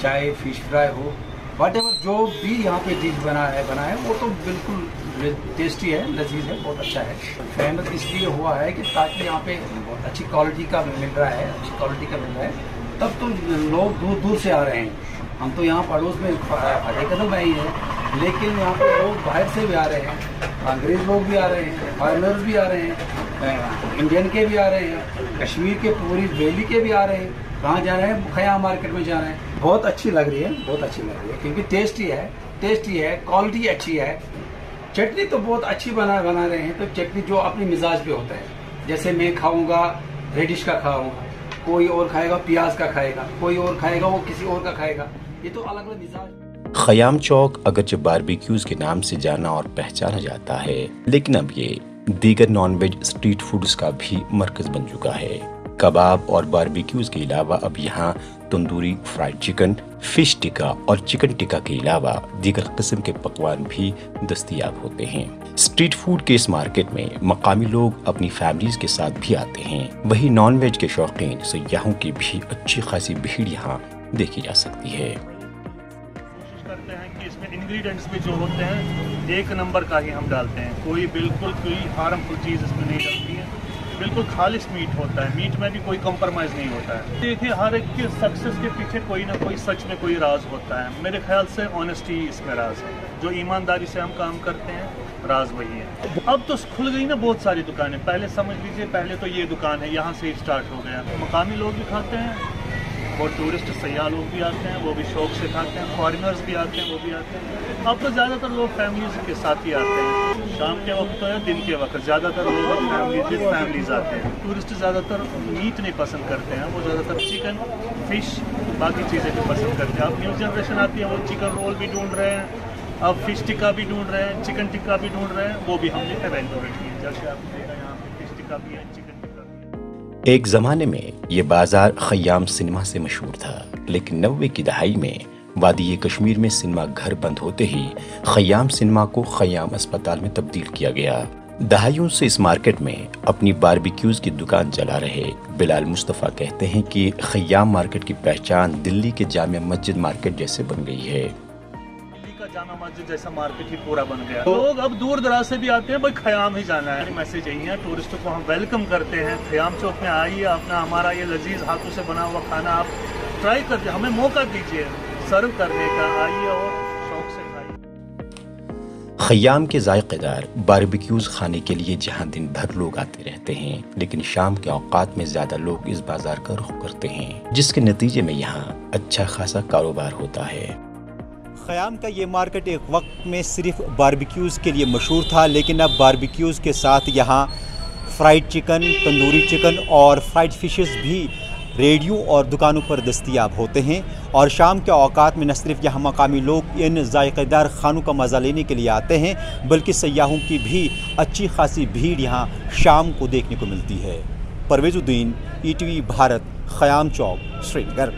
चाहे fish fry हो, what ever जो भी यहाँ पे डिश बना है वो तो बिल्कुल टेस्टी है, लजीज है, बहुत अच्छा है। फेमस इसलिए हुआ है कि ताकि यहाँ पे बहुत अच्छी क्वालिटी का मिल रहा है, तब तो लोग दूर दूर से आ रहे हैं। हम तो यहाँ पड़ोस में फतेह कदम में ही है, लेकिन यहाँ पे लोग बाहर से भी आ रहे हैं, अंग्रेज लोग भी आ रहे हैं, फॉरेनर्स भी आ रहे हैं, इंडियन के भी आ रहे हैं, कश्मीर के पूरी वैली के भी आ रहे हैं। कहाँ जा रहे हैं? खयाम मार्केट में जा रहे हैं। बहुत अच्छी लग रही है क्योंकि टेस्टी है, क्वालिटी अच्छी है। चटनी तो बहुत अच्छी बना रहे हैं, तो चटनी जो अपनी मिजाज पे होता है, जैसे मैं खाऊंगा रेडिश का खाऊंगा, कोई और खाएगा प्याज का खाएगा, कोई और खाएगा वो किसी और का खाएगा, ये तो अलग अलग मिजाज। खयाम चौक अगरचे बारबेक्यूज के नाम से जाना और पहचाना जाता है, लेकिन अब ये दीगर नॉनवेज स्ट्रीट फूड्स का भी मरकज बन चुका है। कबाब और बारबेक्यूज के अलावा अब यहाँ tandoori fried chicken, fish tikka और चिकन टिक्का के अलावा दीगर किस्म के पकवान भी दस्तयाब होते हैं। स्ट्रीट फूड के इस मार्केट में मकामी लोग अपनी फैमिलीज के साथ भी आते हैं। वहीं नॉनवेज के शौकीन सयाहों की भी अच्छी खासी भीड़ यहाँ देखी जा सकती है। कोशिश करते हैं कि इसमें इंग्रेडिएंट्स भी जो होते हैं एक नंबर का ही हम डालते हैं, कोई हार्मफुल चीज़ इसमें नहीं डलती है, बिल्कुल खालिश मीट होता है। मीट में भी कोई कॉम्प्रोमाइज़ नहीं होता है। देखिए, हर एक के सक्सेस के पीछे कोई ना कोई सच में कोई राज होता है। मेरे ख्याल से ऑनेस्टी इसमें राज है, जो ईमानदारी से हम काम करते हैं, राज वही है। अब तो खुल गई ना बहुत सारी दुकानें। पहले समझ लीजिए, पहले तो ये दुकान है, यहाँ से स्टार्ट हो गया। मकामी लोग भी खाते हैं और टूरिस्ट सयाह लोग भी आते हैं, वो भी शौक से खाते हैं, फॉरेनर्स भी आते हैं, वो भी आते हैं। अब तो ज़्यादातर लोग फैमिलीज के साथ ही आते हैं, शाम के वक्त या दिन के वक्त ज़्यादातर लोग फैमिलीज आते हैं। टूरिस्ट ज़्यादातर मीट नहीं पसंद करते हैं, वो ज़्यादातर चिकन, फिश, बाकी चीज़ें भी पसंद करते हैं। अब न्यू जनरेशन आती है, वो चिकन रोल भी ढूंढ रहे हैं, अब फिश टिक्का भी ढूंढ रहे हैं, चिकन टिक्का भी ढूंढ रहे हैं, वो भी हमने अवेलेबल की है। जैसे आपको देखा यहाँ पे फिश टिक्का भी है, चिकन टिक्का भी है। एक जमाने में ये बाजार खयाम सिनेमा से मशहूर था, लेकिन 90 की दहाई में वादी कश्मीर में सिनेमा घर बंद होते ही खयाम सिनेमा को खयाम अस्पताल में तब्दील किया गया। दहाइयों से इस मार्केट में अपनी बारबेक्यूज की दुकान चला रहे बिलाल मुस्तफ़ा कहते हैं कि खयाम मार्केट की पहचान दिल्ली के जामिया मस्जिद मार्केट जैसे बन गई है। जामा मस्जिद जैसा मार्केट ही पूरा बन गया। लोग अब दूर दराज से भी आते हैं, भाई खयाम ही जाना है। मैसेज यही है, टूरिस्टों को हम वेलकम करते हैं। खयाम चौक में आइए, अपना हमारा ये लजीज हाथों से बना हुआ खाना आप ट्राई करते, हमें मौका दीजिए सर्व करने का, आइए और शौक से खाइए। खयाम के जायकेदार बारबेक्यूज खाने के लिए जहां दिन भर लोग आते रहते हैं, लेकिन शाम के औकात में ज्यादा लोग इस बाजार का रुख करते हैं, जिसके नतीजे में यहाँ अच्छा खासा कारोबार होता है। खयाम का ये मार्केट एक वक्त में सिर्फ बारबेक्यूज़ के लिए मशहूर था, लेकिन अब बारबेक्यूज़ के साथ यहाँ फ्राइड चिकन, तंदूरी चिकन और फ्राइड फिशेस भी रेडियो और दुकानों पर दस्तयाब होते हैं। और शाम के औकात में न सिर्फ यहाँ मकामी लोग इन जायकेदार खानों का मज़ा लेने के लिए आते हैं, बल्कि सयाहों की भी अच्छी खासी भीड़ यहाँ शाम को देखने को मिलती है। परवेज़ुद्दीन, ETV भारत, खयाम चौक, श्रीनगर।